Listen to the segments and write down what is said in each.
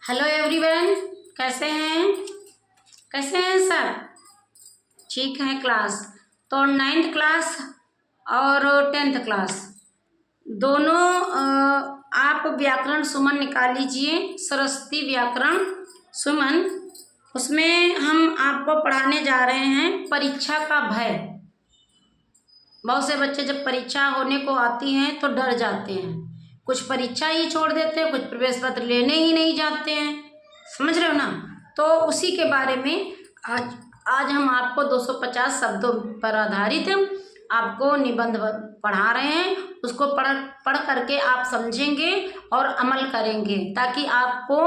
Hello everyone, कैसे हैं? कैसे हैं सब? ठीक है क्लास। तो 9th क्लास और 10th क्लास दोनों आप व्याकरण सुमन निकाल लीजिए। सरस्वती व्याकरण सुमन, उसमें हम आपको पढ़ाने जा रहे हैं परीक्षा का भय। बहुत से बच्चे जब परीक्षा होने को आती हैं तो डर जाते हैं, कुछ परीक्षा ही छोड़ देते हैं, कुछ प्रवेश पत्र लेने ही नहीं जाते हैं। समझ रहे हो ना? तो उसी के बारे में आज हम आपको 250 शब्दों पर आधारित आपको निबंध पढ़ा रहे हैं। उसको पढ़ करके आप समझेंगे और अमल करेंगे, ताकि आपको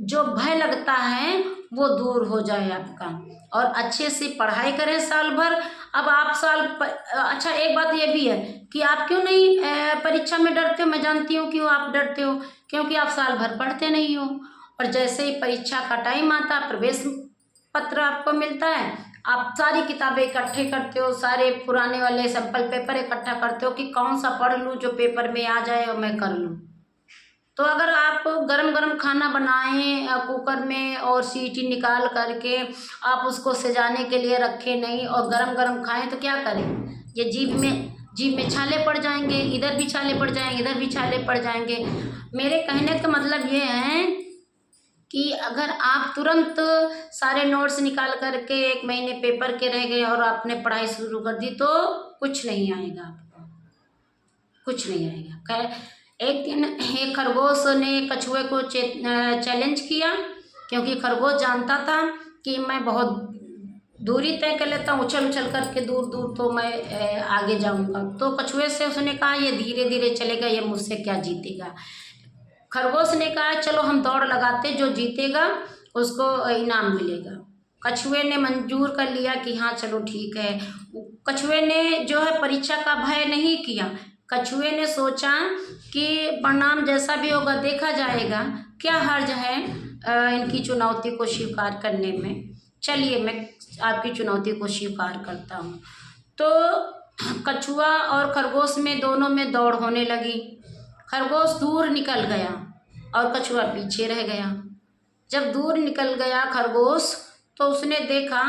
जो भय लगता है वो दूर हो जाए आपका, और अच्छे से पढ़ाई करें साल भर। अब आप अच्छा, एक बात ये भी है कि आप क्यों नहीं परीक्षा में डरते हो। मैं जानती हूँ क्यों आप डरते हो, क्योंकि आप साल भर पढ़ते नहीं हो। और जैसे ही परीक्षा का टाइम आता, प्रवेश पत्र आपको मिलता है, आप सारी किताबें इकट्ठे करते हो, सारे पुराने वाले सैंपल पेपर इकट्ठा करते हो कि कौन सा पढ़ लूँ जो पेपर में आ जाए और मैं कर लूँ। तो अगर आप गरम गरम खाना बनाएं कुकर में और सीटी निकाल करके आप उसको सजाने के लिए रखें नहीं और गरम गरम खाएं, तो क्या करें? ये जीभ में छाले पड़ जाएंगे, इधर भी छाले पड़ जाएंगे, इधर भी छाले पड़ जाएंगे। मेरे कहने का मतलब ये है कि अगर आप तुरंत सारे नोट्स निकाल करके 1 महीने पेपर के रह गए और आपने पढ़ाई शुरू कर दी, तो कुछ नहीं आएगा आपको, कुछ नहीं आएगा। एक दिन एक खरगोश ने कछुए को चैलेंज किया, क्योंकि खरगोश जानता था कि मैं बहुत दूरी तय कर लेता हूँ, उछल उछल करके दूर दूर, तो मैं आगे जाऊंगा। तो कछुए से उसने कहा ये धीरे धीरे चलेगा, ये मुझसे क्या जीतेगा। खरगोश ने कहा चलो हम दौड़ लगाते, जो जीतेगा उसको इनाम मिलेगा। कछुए ने मंजूर कर लिया कि हाँ चलो ठीक है। कछुए ने जो है परीक्षा का भय नहीं किया। कछुए ने सोचा कि परिणाम जैसा भी होगा देखा जाएगा, क्या हर्ज है इनकी चुनौती को स्वीकार करने में। चलिए मैं आपकी चुनौती को स्वीकार करता हूँ। तो कछुआ और खरगोश में दोनों में दौड़ होने लगी। खरगोश दूर निकल गया और कछुआ पीछे रह गया। जब दूर निकल गया खरगोश, तो उसने देखा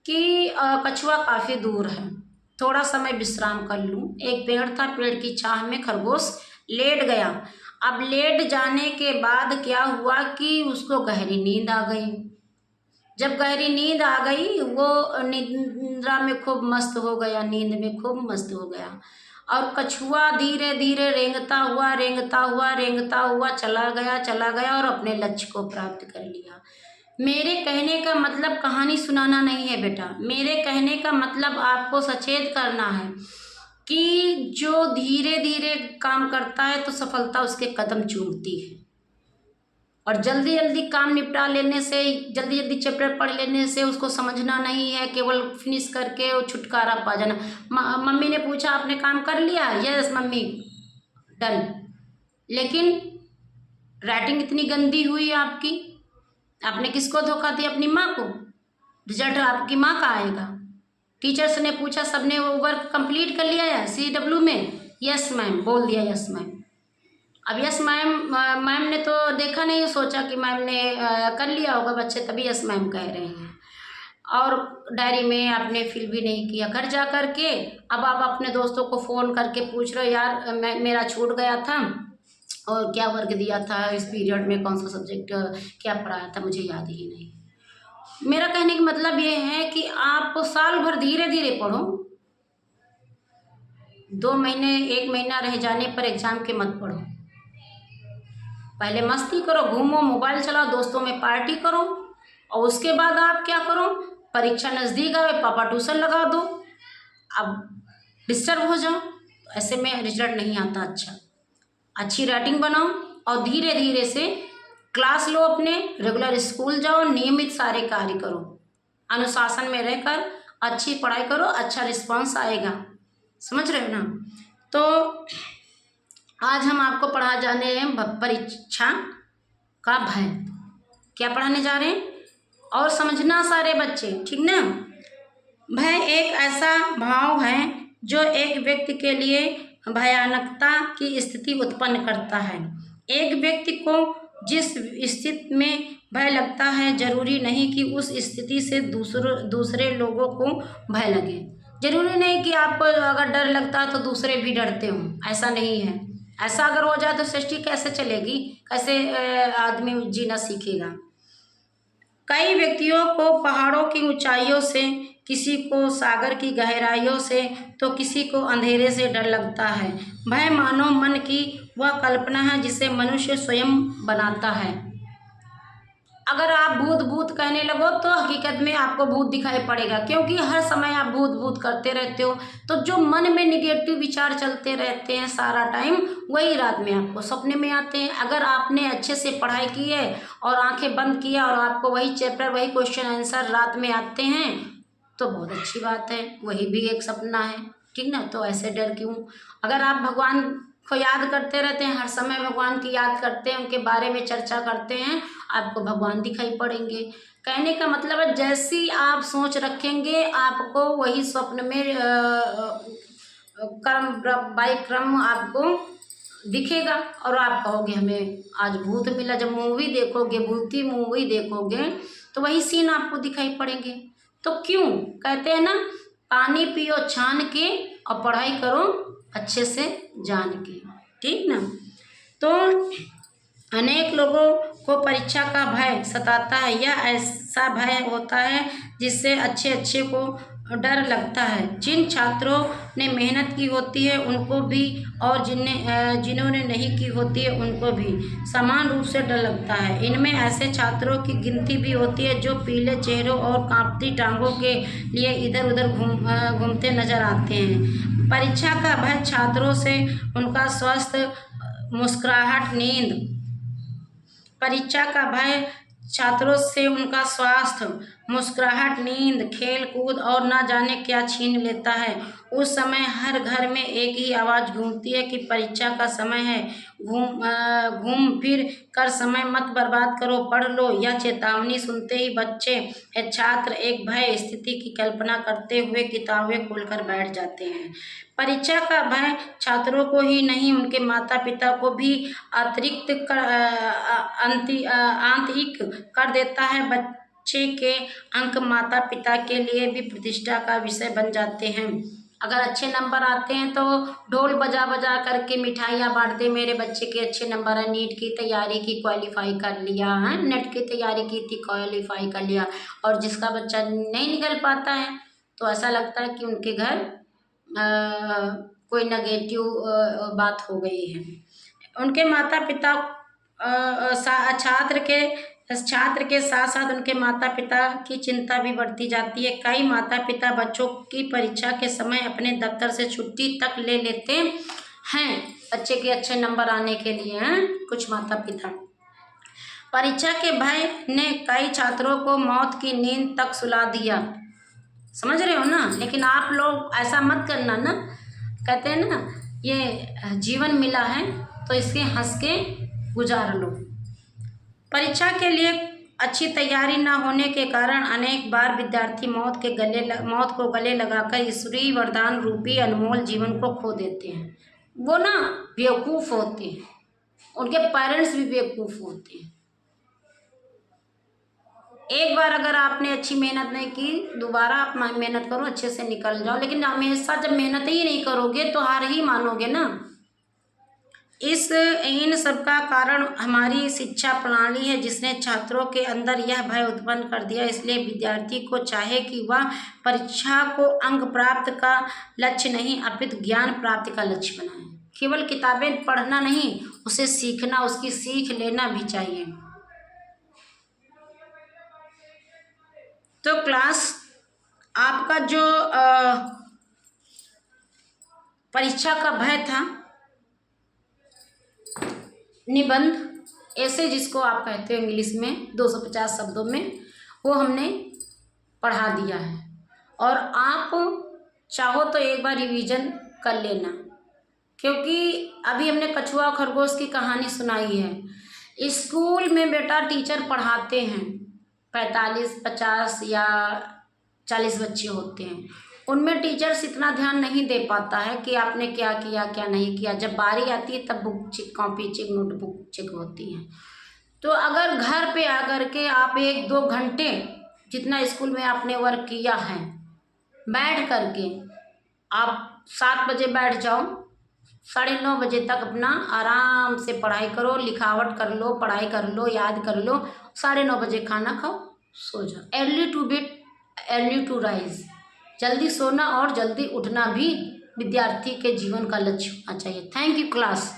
कि कछुआ काफ़ी दूर है, थोड़ा समय विश्राम कर लूँ। एक पेड़ था, पेड़ की छाह में खरगोश लेट गया। अब लेट जाने के बाद क्या हुआ कि उसको गहरी नींद आ गई। जब गहरी नींद आ गई, वो निद्रा में खूब मस्त हो गया, नींद में खूब मस्त हो गया। और कछुआ धीरे धीरे रेंगता हुआ चला गया और अपने लक्ष्य को प्राप्त कर लिया। मेरे कहने का मतलब कहानी सुनाना नहीं है बेटा, मेरे कहने का मतलब आपको सचेत करना है कि जो धीरे धीरे काम करता है तो सफलता उसके कदम चूमती है। और जल्दी जल्दी काम निपटा लेने से, जल्दी जल्दी चैप्टर पढ़ लेने से उसको समझना नहीं है, केवल फिनिश करके वो छुटकारा पा जाना। मम्मी ने पूछा आपने काम कर लिया? Yes mummy, done. लेकिन राइटिंग इतनी गंदी हुई आपकी, आपने किसको धोखा दिया? अपनी माँ को। रिजल्ट आपकी माँ का आएगा। टीचर्स ने पूछा सबने वो वर्क कंप्लीट कर लिया है CW में? यस मैम, बोल दिया यस मैम। अब यस मैम ने तो देखा नहीं, सोचा कि मैम ने कर लिया होगा बच्चे, तभी यस मैम कह रहे हैं। और डायरी में आपने फिल भी नहीं किया। घर जा कर के अब आप अपने दोस्तों को फ़ोन करके पूछ रहे हो यार मेरा छूट गया था और क्या वर्क दिया था इस पीरियड में, कौन सा सब्जेक्ट क्या पढ़ाया था, मुझे याद ही नहीं। मेरा कहने का मतलब ये है कि आप साल भर धीरे धीरे पढ़ो। 2 महीने 1 महीना रह जाने पर एग्ज़ाम के मत पढ़ो। पहले मस्ती करो, घूमो, मोबाइल चलाओ, दोस्तों में पार्टी करो, और उसके बाद आप क्या करो, परीक्षा नज़दीक आए पापा ट्यूशन लगा दो, अब डिस्टर्ब हो जाओ। तो ऐसे में रिजल्ट नहीं आता अच्छा। अच्छी राइटिंग बनाओ और धीरे धीरे से क्लास लो, अपने रेगुलर स्कूल जाओ, नियमित सारे कार्य करो, अनुशासन में रहकर अच्छी पढ़ाई करो, अच्छा रिस्पॉन्स आएगा। समझ रहे हो ना? तो आज हम आपको पढ़ा जाने हैं परीक्षा का भय। क्या पढ़ाने जा रहे हैं? और समझना सारे बच्चे, ठीक ना? भय एक ऐसा भाव है जो एक व्यक्ति के लिए भयानकता की स्थिति उत्पन्न करता है। एक व्यक्ति को जिस स्थिति में भय लगता है जरूरी नहीं कि उस स्थिति से दूसरे लोगों को भय लगे। जरूरी नहीं कि आपको अगर डर लगता है तो दूसरे भी डरते हों, ऐसा नहीं है। ऐसा अगर हो जाए तो सृष्टि कैसे चलेगी, कैसे आदमी जीना सीखेगा। कई व्यक्तियों को पहाड़ों की ऊंचाइयों से, किसी को सागर की गहराइयों से, तो किसी को अंधेरे से डर लगता है। भय मानव मन की वह कल्पना है जिसे मनुष्य स्वयं बनाता है। अगर आप भूत भूत कहने लगो तो हकीकत में आपको भूत दिखाई पड़ेगा, क्योंकि हर समय आप भूत भूत करते रहते हो। तो जो मन में निगेटिव विचार चलते रहते हैं सारा टाइम, वही रात में आपको सपने में आते हैं। अगर आपने अच्छे से पढ़ाई की है और आंखें बंद किया और आपको वही चैप्टर, वही क्वेश्चन आंसर रात में आते हैं, तो बहुत अच्छी बात है, वही भी एक सपना है, ठीक ना। तो ऐसे डर क्यों। अगर आप भगवान को याद करते रहते हैं, हर समय भगवान की याद करते हैं, उनके बारे में चर्चा करते हैं, आपको भगवान दिखाई पड़ेंगे। कहने का मतलब है जैसी आप सोच रखेंगे आपको वही स्वप्न में कर्म बाई क्रम आपको दिखेगा और आप कहोगे हमें आज भूत मिला। जब मूवी देखोगे, भूती मूवी देखोगे, तो वही सीन आपको दिखाई पड़ेंगे। तो क्यों कहते हैं ना, पानी पियो छान के और पढ़ाई करो अच्छे से जान के, ठीक ना। तो अनेक लोगों को परीक्षा का भय सताता है। यह ऐसा भय होता है जिससे अच्छे को डर लगता है। जिन छात्रों ने मेहनत की होती है उनको भी, और जिन्होंने नहीं की होती है उनको भी समान रूप से डर लगता है। इनमें ऐसे छात्रों की गिनती भी होती है जो पीले चेहरों और कांपती टांगों के लिए इधर उधर घूमते नजर आते हैं। परीक्षा का भय छात्रों से उनका स्वास्थ्य, मुस्कुराहट, नींद, परीक्षा का भय छात्रों से उनका स्वास्थ्य, मुस्कुराहट, नींद, खेल कूद और ना जाने क्या छीन लेता है। उस समय हर घर में एक ही आवाज़ गूंजती है कि परीक्षा का समय है, घूम फिर कर समय मत बर्बाद करो, पढ़ लो। यह चेतावनी सुनते ही बच्चे या छात्र एक भय स्थिति की कल्पना करते हुए किताबें खोलकर बैठ जाते हैं। परीक्षा का भय छात्रों को ही नहीं, उनके माता पिता को भी आंतरिक कर देता है। बच्चे के अंक माता पिता के लिए भी प्रतिष्ठा का विषय बन जाते हैं। अगर अच्छे नंबर आते हैं तो ढोल बजा बजा करके मिठाइयाँ बांटते, मेरे बच्चे के अच्छे नंबर है, नीट की तैयारी की, क्वालिफाई कर लिया है, नेट की तैयारी की थी, क्वालिफाई कर लिया। और जिसका बच्चा नहीं निकल पाता है तो ऐसा लगता है कि उनके घर कोई नेगेटिव बात हो गई है। उनके माता पिता छात्र के साथ साथ उनके माता पिता की चिंता भी बढ़ती जाती है। कई माता पिता बच्चों की परीक्षा के समय अपने दफ्तर से छुट्टी तक ले लेते हैं बच्चे के अच्छे नंबर आने के लिए हैं कुछ माता पिता। परीक्षा के भय ने कई छात्रों को मौत की नींद तक सुला दिया, समझ रहे हो ना। लेकिन आप लोग ऐसा मत करना ना, कहते हैं ना ये जीवन मिला है तो इसके हंस के गुजार लो। परीक्षा के लिए अच्छी तैयारी न होने के कारण अनेक बार विद्यार्थी मौत को गले लगाकर ईश्वरीय वरदान रूपी अनमोल जीवन को खो देते हैं। वो ना बेवकूफ़ होते हैं, उनके पेरेंट्स भी बेवकूफ़ होते हैं। एक बार अगर आपने अच्छी मेहनत नहीं की, दोबारा आप मेहनत करो, अच्छे से निकल जाओ। लेकिन हमेशा जब मेहनत ही नहीं करोगे तो हार ही मानोगे ना। इन सब का कारण हमारी शिक्षा प्रणाली है जिसने छात्रों के अंदर यह भय उत्पन्न कर दिया। इसलिए विद्यार्थी को चाहे कि वह परीक्षा को अंक प्राप्त का लक्ष्य नहीं अपितु ज्ञान प्राप्ति का लक्ष्य बनाए। केवल किताबें पढ़ना नहीं, उसे सीखना, उसकी सीख लेना भी चाहिए। तो क्लास आपका जो परीक्षा का भय था, निबंध ऐसे जिसको आप कहते हो इंग्लिश में 250 शब्दों में, वो हमने पढ़ा दिया है। और आप चाहो तो एक बार रिवीजन कर लेना, क्योंकि अभी हमने कछुआ खरगोश की कहानी सुनाई है। स्कूल में बेटा टीचर पढ़ाते हैं, 45, 50 या 40 बच्चे होते हैं। उनमें टीचर्स इतना ध्यान नहीं दे पाता है कि आपने क्या किया क्या नहीं किया। जब बारी आती है तब book check, copy check, notebook check होती है। तो अगर घर पे आकर के आप 1-2 घंटे जितना स्कूल में आपने वर्क किया है बैठ करके आप 7 बजे बैठ जाओ, 9:30 बजे तक अपना आराम से पढ़ाई करो, लिखावट कर लो, पढ़ाई कर लो, याद कर लो, 9:30 बजे खाना खाओ, सो जाओ। Early to bed early to rise, जल्दी सोना और जल्दी उठना भी विद्यार्थी के जीवन का लक्ष्य होना चाहिए। Thank you class.